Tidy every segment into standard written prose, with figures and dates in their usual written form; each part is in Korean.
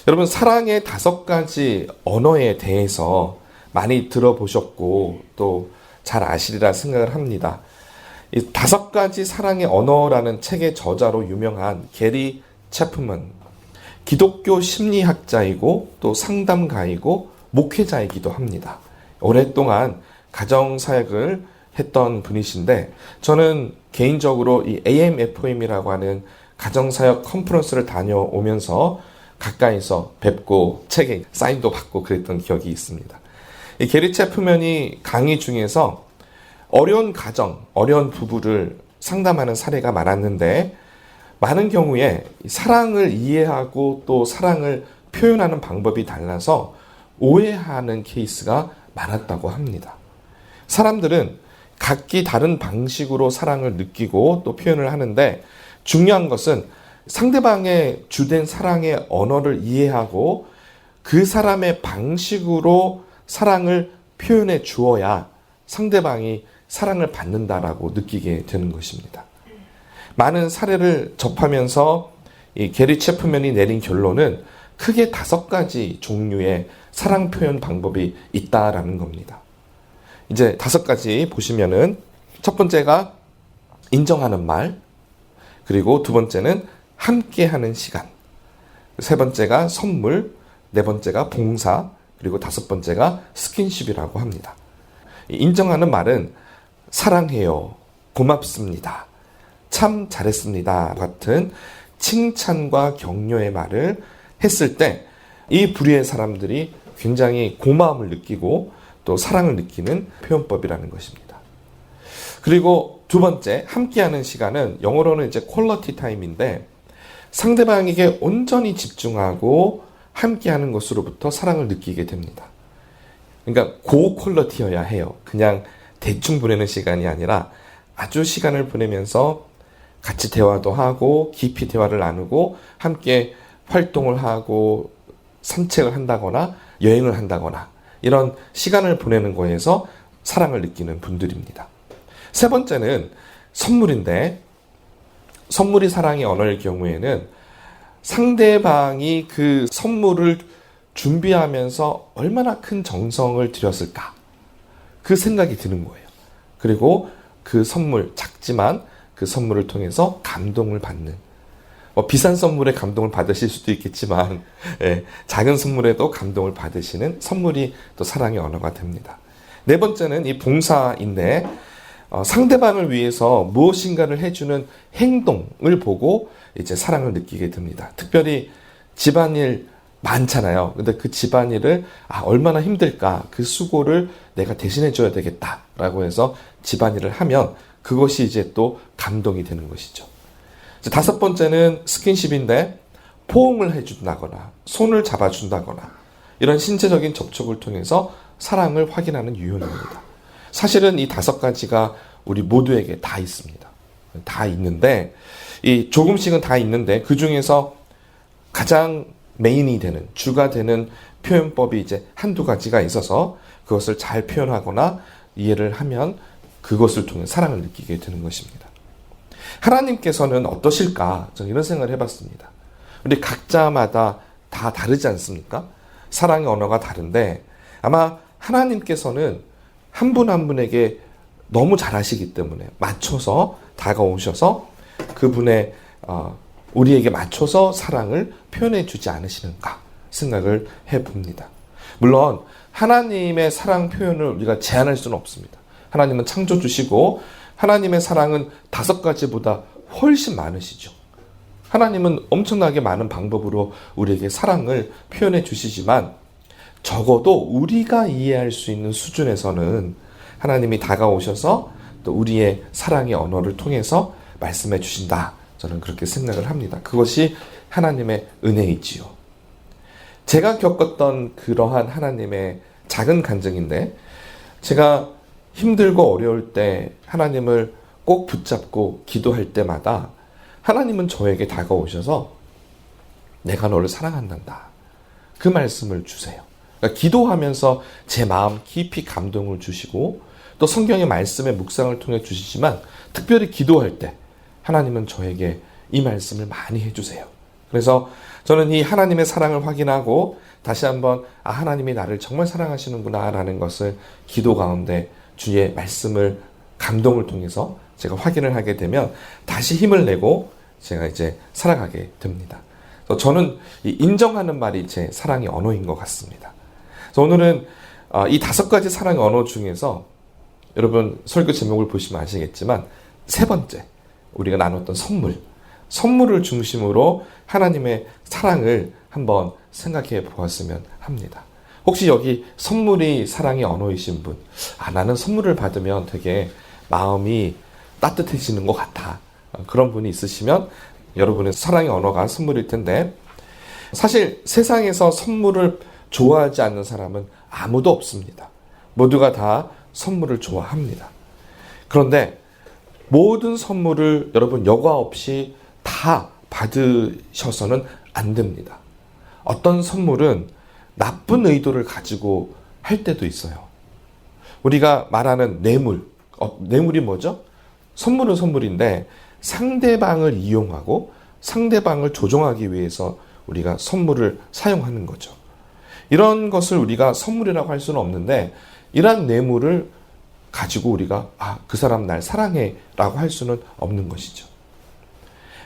여러분, 사랑의 5가지 언어에 대해서 많이 들어보셨고 또 잘 아시리라 생각을 합니다. 이 5가지 사랑의 언어라는 책의 저자로 유명한 게리 채프먼, 기독교 심리학자이고 또 상담가이고 목회자이기도 합니다. 오랫동안 가정사역을 했던 분이신데, 저는 개인적으로 이 AMFM이라고 하는 가정사역 컨퍼런스를 다녀오면서 가까이서 뵙고 책에 사인도 받고 그랬던 기억이 있습니다. 이 게리 채프먼이 강의 중에서 어려운 가정, 어려운 부부를 상담하는 사례가 많았는데, 많은 경우에 사랑을 이해하고 또 사랑을 표현하는 방법이 달라서 오해하는 케이스가 많았다고 합니다. 사람들은 각기 다른 방식으로 사랑을 느끼고 또 표현을 하는데, 중요한 것은 상대방의 주된 사랑의 언어를 이해하고 그 사람의 방식으로 사랑을 표현해 주어야 상대방이 사랑을 받는다라고 느끼게 되는 것입니다. 많은 사례를 접하면서 이 게리 채프먼이 내린 결론은 크게 5가지 종류의 사랑 표현 방법이 있다라는 겁니다. 이제 5가지 보시면은, 첫 번째가 인정하는 말, 그리고 두 번째는 함께하는 시간, 세 번째가 선물, 네 번째가 봉사, 그리고 5번째가 스킨십이라고 합니다. 인정하는 말은 사랑해요, 고맙습니다, 참 잘했습니다 같은 칭찬과 격려의 말을 했을 때 이 부류의 사람들이 굉장히 고마움을 느끼고 또 사랑을 느끼는 표현법이라는 것입니다. 그리고 두 번째, 함께하는 시간은 영어로는 이제 퀄리티 타임인데, 상대방에게 온전히 집중하고 함께하는 것으로부터 사랑을 느끼게 됩니다. 그러니까 고퀄리티여야 해요. 그냥 대충 보내는 시간이 아니라 아주 시간을 보내면서 같이 대화도 하고 깊이 대화를 나누고 함께 활동을 하고 산책을 한다거나 여행을 한다거나 이런 시간을 보내는 거에서 사랑을 느끼는 분들입니다. 세 번째는 선물인데, 선물이 사랑의 언어일 경우에는 상대방이 그 선물을 준비하면서 얼마나 큰 정성을 들였을까, 그 생각이 드는 거예요. 그리고 그 선물, 작지만 그 선물을 통해서 감동을 받는, 비싼 선물에 감동을 받으실 수도 있겠지만 작은 선물에도 감동을 받으시는 선물이 또 사랑의 언어가 됩니다. 네 번째는 이 봉사인데, 상대방을 위해서 무엇인가를 해주는 행동을 보고 이제 사랑을 느끼게 됩니다. 특별히 집안일 많잖아요. 근데 그 집안일을 얼마나 힘들까, 그 수고를 내가 대신해 줘야 되겠다라고 해서 집안일을 하면 그것이 이제 또 감동이 되는 것이죠. 5번째는 스킨십인데, 포옹을 해준다거나 손을 잡아준다거나 이런 신체적인 접촉을 통해서 사랑을 확인하는 유형입니다. 사실은 이 5가지가 우리 모두에게 다 있습니다. 다 있는데, 이 조금씩은 다 있는데 그 중에서 가장 메인이 되는, 주가 되는 표현법이 이제 한두 가지가 있어서 그것을 잘 표현하거나 이해를 하면 그것을 통해 사랑을 느끼게 되는 것입니다. 하나님께서는 어떠실까? 저는 이런 생각을 해봤습니다. 우리 각자마다 다 다르지 않습니까? 사랑의 언어가 다른데 아마 하나님께서는 한 분 한 분에게 너무 잘하시기 때문에 맞춰서 다가오셔서 그분의 우리에게 맞춰서 사랑을 표현해 주지 않으시는가 생각을 해봅니다. 물론 하나님의 사랑 표현을 우리가 제한할 수는 없습니다. 하나님은 창조주시고 하나님의 사랑은 5가지보다 훨씬 많으시죠. 하나님은 엄청나게 많은 방법으로 우리에게 사랑을 표현해 주시지만 적어도 우리가 이해할 수 있는 수준에서는 하나님이 다가오셔서 또 우리의 사랑의 언어를 통해서 말씀해 주신다. 저는 그렇게 생각을 합니다. 그것이 하나님의 은혜이지요. 제가 겪었던 그러한 하나님의 작은 간증인데, 제가 힘들고 어려울 때 하나님을 꼭 붙잡고 기도할 때마다 하나님은 저에게 다가오셔서 내가 너를 사랑한단다, 그 말씀을 주세요. 그러니까 기도하면서 제 마음 깊이 감동을 주시고 또 성경의 말씀의 묵상을 통해 주시지만 특별히 기도할 때 하나님은 저에게 이 말씀을 많이 해주세요. 그래서 저는 이 하나님의 사랑을 확인하고 다시 한번 하나님이 나를 정말 사랑하시는구나 라는 것을 기도 가운데 주의 말씀을 감동을 통해서 제가 확인을 하게 되면 다시 힘을 내고 제가 이제 살아가게 됩니다. 그래서 저는 이 인정하는 말이 제 사랑의 언어인 것 같습니다. 그래서 오늘은 이 5가지 사랑의 언어 중에서 여러분 설교 제목을 보시면 아시겠지만 세 번째 우리가 나눴던 선물을 중심으로 하나님의 사랑을 한번 생각해 보았으면 합니다. 혹시 여기 선물이 사랑의 언어이신 분, 나는 선물을 받으면 되게 마음이 따뜻해지는 것 같아. 그런 분이 있으시면 여러분의 사랑의 언어가 선물일 텐데, 사실 세상에서 선물을 좋아하지 않는 사람은 아무도 없습니다. 모두가 다 선물을 좋아합니다. 그런데 모든 선물을 여러분 여과 없이 다 받으셔서는 안 됩니다. 어떤 선물은 나쁜 의도를 가지고 할 때도 있어요. 우리가 말하는 뇌물이 뭐죠? 선물은 선물인데 상대방을 이용하고 상대방을 조종하기 위해서 우리가 선물을 사용하는 거죠. 이런 것을 우리가 선물이라고 할 수는 없는데 이러한 뇌물을 가지고 우리가 그 사람 날 사랑해 라고 할 수는 없는 것이죠.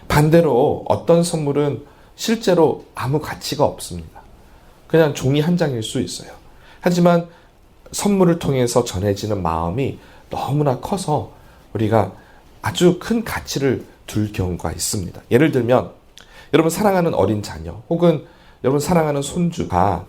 반대로 어떤 선물은 실제로 아무 가치가 없습니다. 그냥 종이 한 장일 수 있어요. 하지만 선물을 통해서 전해지는 마음이 너무나 커서 우리가 아주 큰 가치를 둘 경우가 있습니다. 예를 들면 여러분 사랑하는 어린 자녀 혹은 여러분 사랑하는 손주가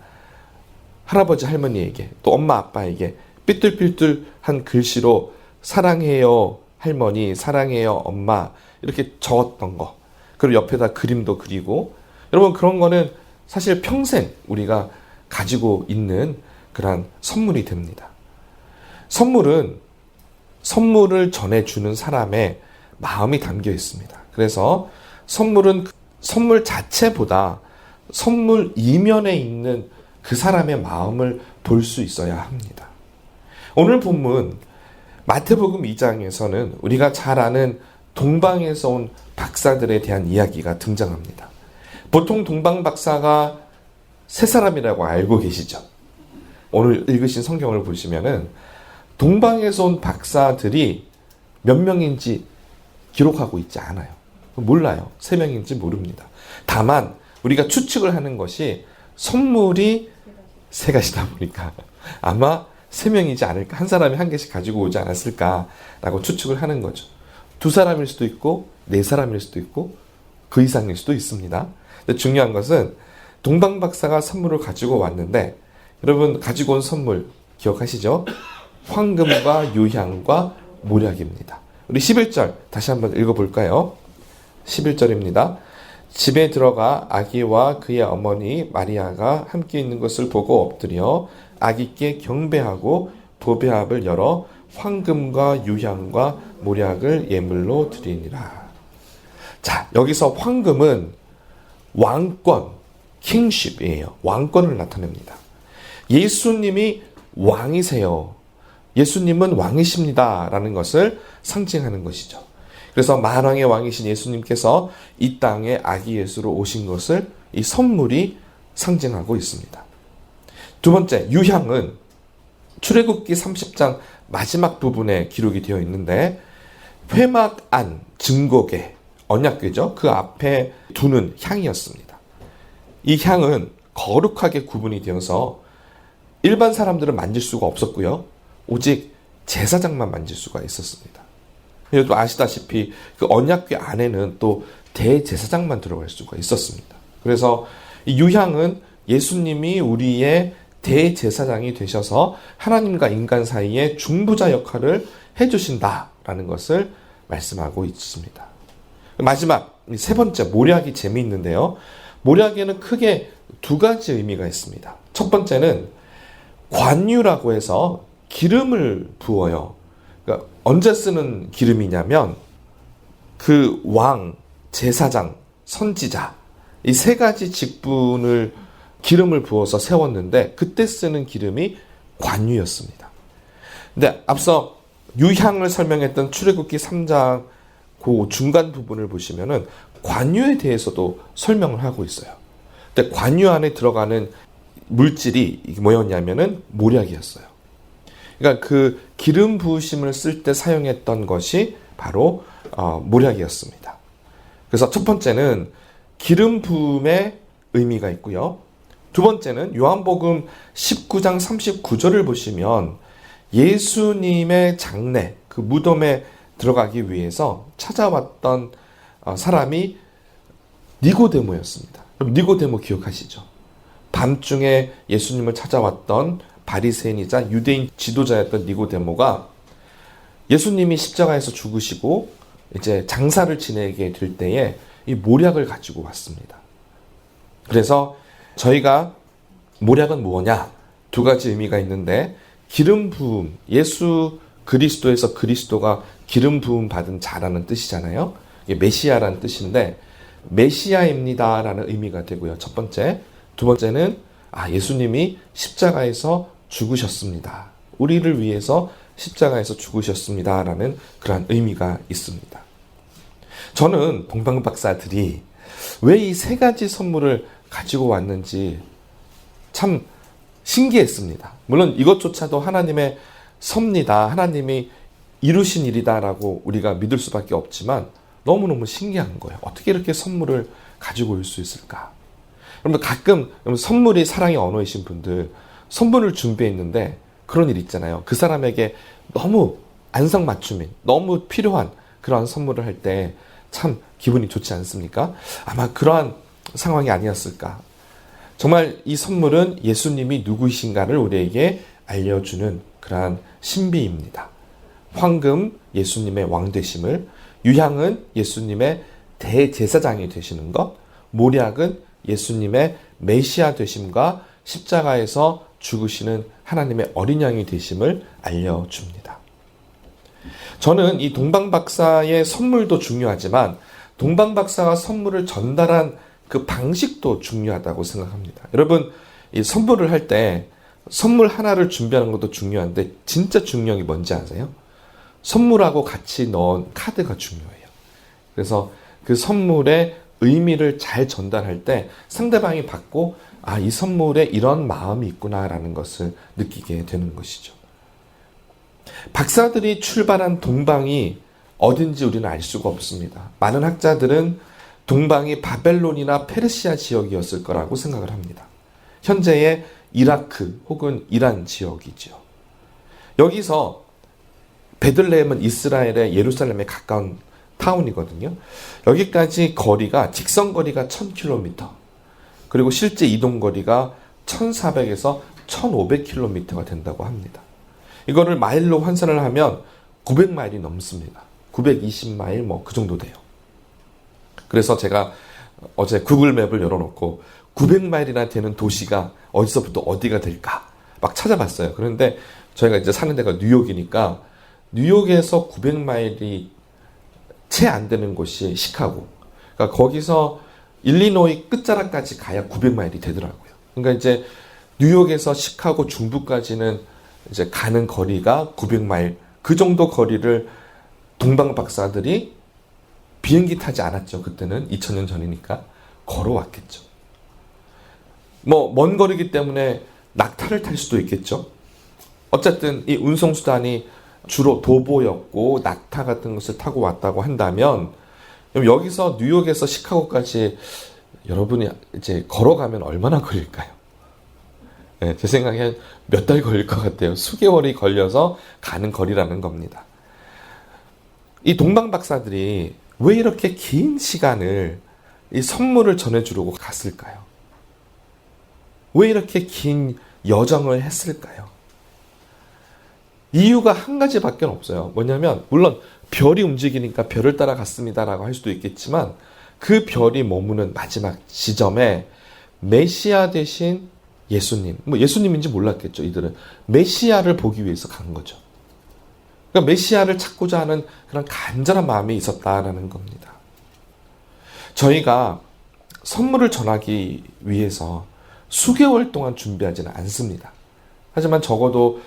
할아버지 할머니에게 또 엄마 아빠에게 삐뚤삐뚤한 글씨로 사랑해요 할머니, 사랑해요 엄마 이렇게 적었던 거, 그리고 옆에다 그림도 그리고, 여러분 그런 거는 사실 평생 우리가 가지고 있는 그런 선물이 됩니다. 선물은 선물을 전해주는 사람의 마음이 담겨 있습니다. 그래서 선물은 선물 자체보다 선물 이면에 있는 그 사람의 마음을 볼 수 있어야 합니다. 오늘 본문 마태복음 2장에서는 우리가 잘 아는 동방에서 온 박사들에 대한 이야기가 등장합니다. 보통 동방 박사가 세 사람이라고 알고 계시죠? 오늘 읽으신 성경을 보시면은 동방에서 온 박사들이 몇 명인지 기록하고 있지 않아요. 몰라요. 3명인지 모릅니다. 다만 우리가 추측을 하는 것이 선물이 3가지다 보니까 아마 3명이지 않을까, 한 사람이 한 개씩 가지고 오지 않았을까라고 추측을 하는 거죠. 2사람일 수도 있고 4사람일 수도 있고 그 이상일 수도 있습니다. 근데 중요한 것은 동방 박사가 선물을 가지고 왔는데, 여러분 가지고 온 선물 기억하시죠? 황금과 유향과 모략입니다. 우리 11절 다시 한번 읽어볼까요? 11절입니다. 집에 들어가 아기와 그의 어머니 마리아가 함께 있는 것을 보고 엎드려 아기께 경배하고 보배합을 열어 황금과 유향과 모략을 예물로 드리니라. 자, 여기서 황금은 왕권, 킹십이에요. 왕권을 나타냅니다. 예수님이 왕이세요. 예수님은 왕이십니다. 라는 것을 상징하는 것이죠. 그래서 만왕의 왕이신 예수님께서 이 땅에 아기 예수로 오신 것을 이 선물이 상징하고 있습니다. 두 번째, 유향은 출애굽기 30장 마지막 부분에 기록이 되어 있는데 회막 안 증거궤, 언약궤죠. 그 앞에 두는 향이었습니다. 이 향은 거룩하게 구분이 되어서 일반 사람들은 만질 수가 없었고요. 오직 제사장만 만질 수가 있었습니다. 또 아시다시피 그 언약궤 안에는 또 대제사장만 들어갈 수가 있었습니다. 그래서 이 유향은 예수님이 우리의 대제사장이 되셔서 하나님과 인간 사이에 중보자 역할을 해주신다라는 것을 말씀하고 있습니다. 마지막 세 번째 모략이 재미있는데요. 모략에는 크게 2가지 의미가 있습니다. 첫 번째는 관유라고 해서 기름을 부어요. 그러니까 언제 쓰는 기름이냐면 그 왕, 제사장, 선지자 이 3가지 직분을 기름을 부어서 세웠는데 그때 쓰는 기름이 관유였습니다. 근데 앞서 유향을 설명했던 출애굽기 3장 그 중간 부분을 보시면은 관유에 대해서도 설명을 하고 있어요. 근데 관유 안에 들어가는 물질이 뭐였냐면은 모략이었어요. 그러니까 그 기름 부으심을 쓸 때 사용했던 것이 바로 모략이었습니다. 그래서 첫 번째는 기름 부음의 의미가 있고요. 두 번째는 요한복음 19장 39절을 보시면 예수님의 장례, 그 무덤에 들어가기 위해서 찾아왔던 사람이 니고데모였습니다. 그럼 니고데모 기억하시죠? 밤중에 예수님을 찾아왔던 바리새인이자 유대인 지도자였던 니고데모가 예수님이 십자가에서 죽으시고 이제 장사를 지내게 될 때에 이 모략을 가지고 왔습니다. 그래서 저희가 모략은 뭐냐? 두 가지 의미가 있는데 기름 부음, 예수 그리스도에서 그리스도가 기름 부음 받은 자라는 뜻이잖아요. 이게 메시아라는 뜻인데 메시아입니다라는 의미가 되고요. 첫 번째. 두 번째는 예수님이 십자가에서 죽으셨습니다. 우리를 위해서 십자가에서 죽으셨습니다라는 그러한 의미가 있습니다. 저는 동방박사들이 왜 이 세 가지 선물을 가지고 왔는지 참 신기했습니다. 물론 이것조차도 하나님의 섭니다. 하나님이 이루신 일이다라고 우리가 믿을 수밖에 없지만 너무너무 신기한 거예요. 어떻게 이렇게 선물을 가지고 올 수 있을까? 여러분 가끔 선물이 사랑의 언어이신 분들 선물을 준비했는데 그런 일 있잖아요. 그 사람에게 너무 안성맞춤인 너무 필요한 그러한 선물을 할 때 참 기분이 좋지 않습니까? 아마 그러한 상황이 아니었을까. 정말 이 선물은 예수님이 누구이신가를 우리에게 알려주는 그러한 신비입니다. 황금 예수님의 왕되심을, 유향은 예수님의 대제사장이 되시는 것, 모략은 예수님의 메시아 되심과 십자가에서 죽으시는 하나님의 어린 양이 되심을 알려줍니다. 저는 이 동방박사의 선물도 중요하지만 동방박사가 선물을 전달한 그 방식도 중요하다고 생각합니다. 여러분, 이 선물을 할 때 선물 하나를 준비하는 것도 중요한데 진짜 중요한 게 뭔지 아세요? 선물하고 같이 넣은 카드가 중요해요. 그래서 그 선물의 의미를 잘 전달할 때 상대방이 받고 이 선물에 이런 마음이 있구나라는 것을 느끼게 되는 것이죠. 박사들이 출발한 동방이 어딘지 우리는 알 수가 없습니다. 많은 학자들은 동방이 바벨론이나 페르시아 지역이었을 거라고 생각을 합니다. 현재의 이라크 혹은 이란 지역이죠. 여기서 베들레헴은 이스라엘의 예루살렘에 가까운 타운이거든요. 여기까지 거리가 직선 거리가 1000km 그리고 실제 이동 거리가 1400에서 1500km가 된다고 합니다. 이거를 마일로 환산을 하면 900마일이 넘습니다. 920마일 그 정도 돼요. 그래서 제가 어제 구글 맵을 열어놓고 900마일이나 되는 도시가 어디서부터 어디가 될까 막 찾아봤어요. 그런데 저희가 이제 사는 데가 뉴욕이니까 뉴욕에서 900마일이 채 안 되는 곳이 시카고. 그러니까 거기서 일리노이 끝자락까지 가야 900마일이 되더라고요. 그러니까 이제 뉴욕에서 시카고 중부까지는 이제 가는 거리가 900마일. 그 정도 거리를 동방 박사들이 비행기 타지 않았죠. 그때는 2000년 전이니까 걸어왔겠죠. 먼 거리기 때문에 낙타를 탈 수도 있겠죠. 어쨌든 이 운송수단이 주로 도보였고 낙타 같은 것을 타고 왔다고 한다면 여기서 뉴욕에서 시카고까지 여러분이 이제 걸어가면 얼마나 걸릴까요? 네, 제 생각엔 몇 달 걸릴 것 같아요. 수개월이 걸려서 가는 거리라는 겁니다. 이 동방 박사들이 왜 이렇게 긴 시간을 이 선물을 전해주려고 갔을까요? 왜 이렇게 긴 여정을 했을까요? 이유가 한 가지밖에 없어요. 뭐냐면 물론 별이 움직이니까 별을 따라 갔습니다라고 할 수도 있겠지만 그 별이 머무는 마지막 지점에 메시아 대신 예수님, 예수님인지 몰랐겠죠. 이들은 메시아를 보기 위해서 간 거죠. 그러니까 메시아를 찾고자 하는 그런 간절한 마음이 있었다라는 겁니다. 저희가 선물을 전하기 위해서 수개월 동안 준비하지는 않습니다. 하지만 적어도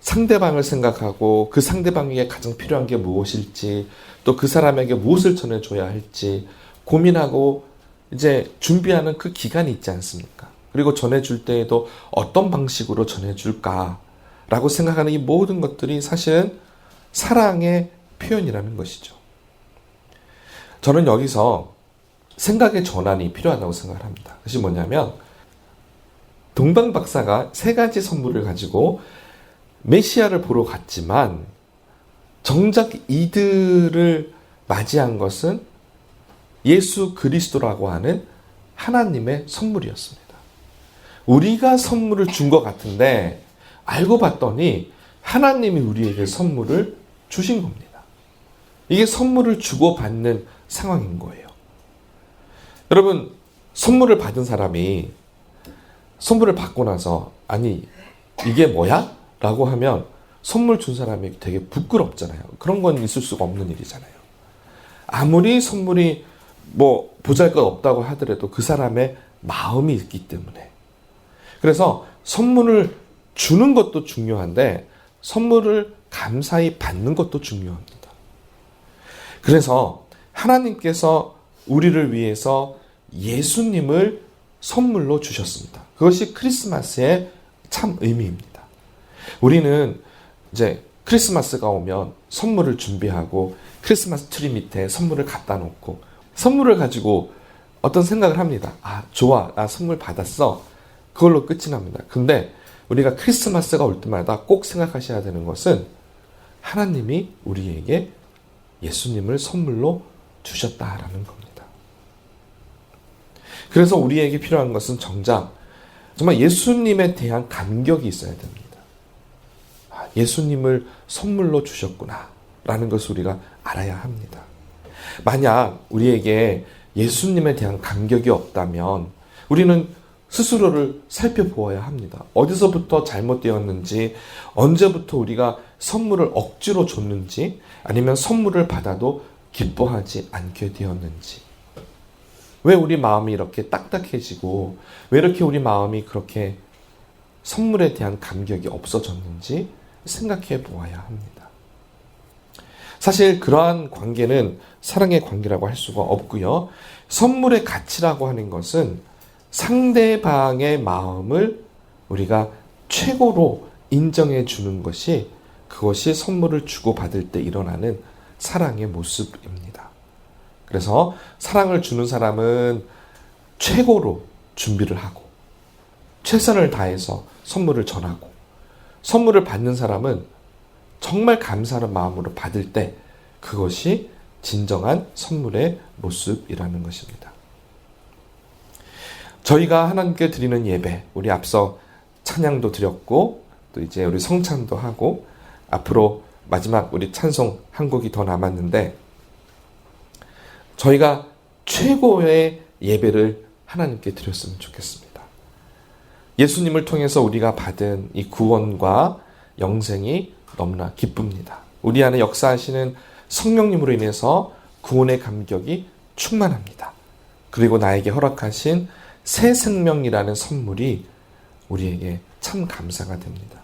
상대방을 생각하고 그 상대방에게 가장 필요한 게 무엇일지 또 그 사람에게 무엇을 전해줘야 할지 고민하고 이제 준비하는 그 기간이 있지 않습니까? 그리고 전해줄 때에도 어떤 방식으로 전해줄까라고 생각하는 이 모든 것들이 사실은 사랑의 표현이라는 것이죠. 저는 여기서 생각의 전환이 필요하다고 생각을 합니다. 그것이 뭐냐면 동방 박사가 세 가지 선물을 가지고 메시아를 보러 갔지만 정작 이들을 맞이한 것은 예수 그리스도라고 하는 하나님의 선물이었습니다. 우리가 선물을 준 것 같은데 알고 봤더니 하나님이 우리에게 선물을 주신 겁니다. 이게 선물을 주고받는 상황인 거예요. 여러분, 선물을 받은 사람이 선물을 받고 나서 아니 이게 뭐야? 라고 하면 선물 준 사람이 되게 부끄럽잖아요. 그런 건 있을 수가 없는 일이잖아요. 아무리 선물이 뭐 보잘것없다고 하더라도 그 사람의 마음이 있기 때문에. 그래서 선물을 주는 것도 중요한데 선물을 감사히 받는 것도 중요합니다. 그래서 하나님께서 우리를 위해서 예수님을 선물로 주셨습니다. 그것이 크리스마스의 참 의미입니다. 우리는 이제 크리스마스가 오면 선물을 준비하고 크리스마스 트리 밑에 선물을 갖다 놓고 선물을 가지고 어떤 생각을 합니다. 아, 좋아. 나 선물 받았어. 그걸로 끝이 납니다. 근데 우리가 크리스마스가 올 때마다 꼭 생각하셔야 되는 것은 하나님이 우리에게 예수님을 선물로 주셨다라는 겁니다. 그래서 우리에게 필요한 것은 정말 예수님에 대한 감격이 있어야 됩니다. 예수님을 선물로 주셨구나 라는 것을 우리가 알아야 합니다. 만약 우리에게 예수님에 대한 감격이 없다면 우리는 스스로를 살펴보아야 합니다. 어디서부터 잘못되었는지, 언제부터 우리가 선물을 억지로 줬는지, 아니면 선물을 받아도 기뻐하지 않게 되었는지, 왜 우리 마음이 이렇게 딱딱해지고 왜 이렇게 우리 마음이 그렇게 선물에 대한 감격이 없어졌는지 생각해 보아야 합니다. 사실 그러한 관계는 사랑의 관계라고 할 수가 없고요. 선물의 가치라고 하는 것은 상대방의 마음을 우리가 최고로 인정해 주는 것이 그것이 선물을 주고받을 때 일어나는 사랑의 모습입니다. 그래서 사랑을 주는 사람은 최고로 준비를 하고 최선을 다해서 선물을 전하고 선물을 받는 사람은 정말 감사하는 마음으로 받을 때 그것이 진정한 선물의 모습이라는 것입니다. 저희가 하나님께 드리는 예배, 우리 앞서 찬양도 드렸고 또 이제 우리 성찬도 하고 앞으로 마지막 우리 찬송 한 곡이 더 남았는데 저희가 최고의 예배를 하나님께 드렸으면 좋겠습니다. 예수님을 통해서 우리가 받은 이 구원과 영생이 너무나 기쁩니다. 우리 안에 역사하시는 성령님으로 인해서 구원의 감격이 충만합니다. 그리고 나에게 허락하신 새 생명이라는 선물이 우리에게 참 감사가 됩니다.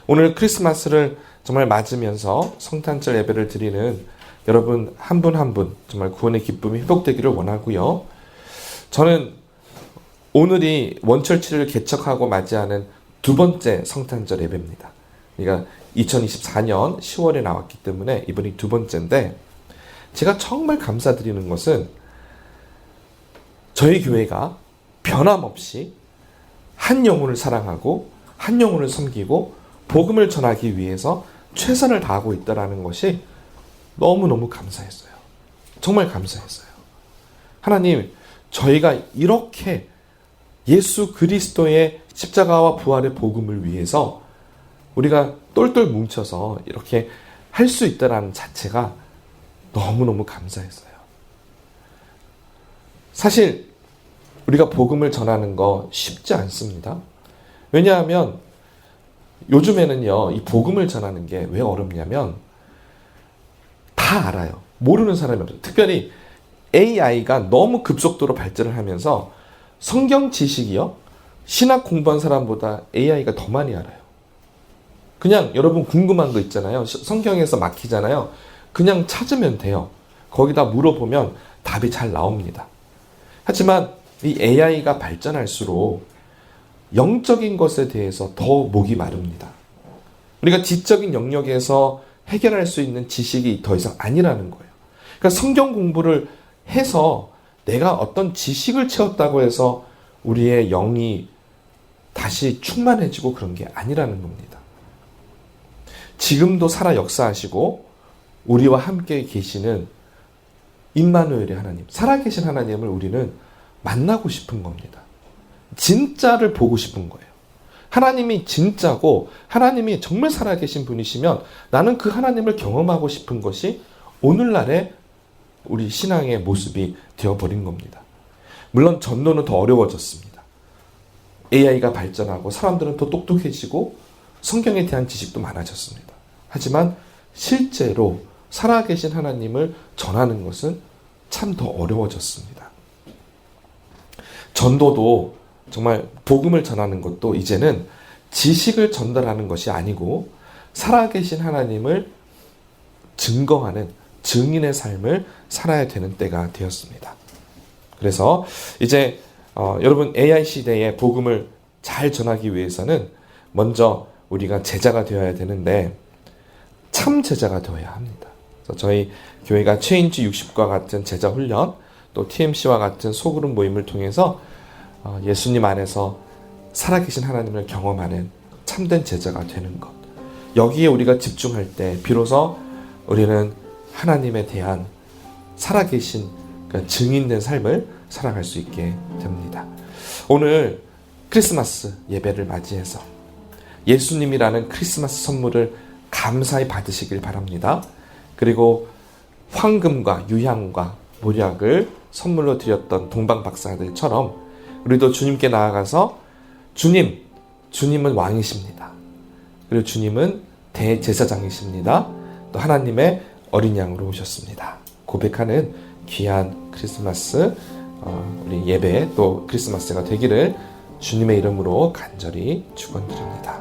오늘 크리스마스를 정말 맞으면서 성탄절 예배를 드리는 여러분 한 분 한 분 정말 구원의 기쁨이 회복되기를 원하고요. 저는 오늘이 원철치를 개척하고 맞이하는 두 번째 성탄절 예배입니다. 그러니까 2024년 10월에 나왔기 때문에 이번이 두 번째인데 제가 정말 감사드리는 것은 저희 교회가 변함없이 한 영혼을 사랑하고 한 영혼을 섬기고 복음을 전하기 위해서 최선을 다하고 있다는 것이 너무너무 감사했어요. 정말 감사했어요. 하나님, 저희가 이렇게 예수 그리스도의 십자가와 부활의 복음을 위해서 우리가 똘똘 뭉쳐서 이렇게 할 수 있다는 자체가 너무너무 감사했어요. 사실 우리가 복음을 전하는 거 쉽지 않습니다. 왜냐하면 요즘에는요, 이 복음을 전하는 게 왜 어렵냐면 다 알아요. 모르는 사람이 없어요. 특별히 AI가 너무 급속도로 발전을 하면서 성경 지식이요, 신학 공부한 사람보다 AI가 더 많이 알아요. 그냥 여러분 궁금한 거 있잖아요. 성경에서 막히잖아요. 그냥 찾으면 돼요. 거기다 물어보면 답이 잘 나옵니다. 하지만 이 AI가 발전할수록 영적인 것에 대해서 더 목이 마릅니다. 우리가 지적인 영역에서 해결할 수 있는 지식이 더 이상 아니라는 거예요. 그러니까 성경 공부를 해서 내가 어떤 지식을 채웠다고 해서 우리의 영이 다시 충만해지고 그런 게 아니라는 겁니다. 지금도 살아 역사하시고 우리와 함께 계시는 임마누엘의 하나님, 살아계신 하나님을 우리는 만나고 싶은 겁니다. 진짜를 보고 싶은 거예요. 하나님이 진짜고 하나님이 정말 살아계신 분이시면 나는 그 하나님을 경험하고 싶은 것이 오늘날의 우리 신앙의 모습이 되어버린 겁니다. 물론 전도는 더 어려워졌습니다. AI가 발전하고 사람들은 더 똑똑해지고 성경에 대한 지식도 많아졌습니다. 하지만 실제로 살아계신 하나님을 전하는 것은 참 더 어려워졌습니다. 전도도 정말 복음을 전하는 것도 이제는 지식을 전달하는 것이 아니고 살아계신 하나님을 증거하는 증인의 삶을 살아야 되는 때가 되었습니다. 그래서 이제 여러분 AI 시대에 복음을 잘 전하기 위해서는 먼저 우리가 제자가 되어야 되는데 참 제자가 되어야 합니다. 그래서 저희 교회가 체인지 60과 같은 제자 훈련 또 TMC와 같은 소그룹 모임을 통해서 예수님 안에서 살아계신 하나님을 경험하는 참된 제자가 되는 것, 여기에 우리가 집중할 때 비로소 우리는 하나님에 대한 살아계신 증인된 삶을 살아갈 수 있게 됩니다. 오늘 크리스마스 예배를 맞이해서 예수님이라는 크리스마스 선물을 감사히 받으시길 바랍니다. 그리고 황금과 유향과 몰약을 선물로 드렸던 동방 박사들처럼 우리도 주님께 나아가서 주님은 왕이십니다. 그리고 주님은 대제사장이십니다. 또 하나님의 어린 양으로 오셨습니다. 고백하는 귀한 크리스마스 우리 예배 또 크리스마스가 되기를 주님의 이름으로 간절히 축원드립니다.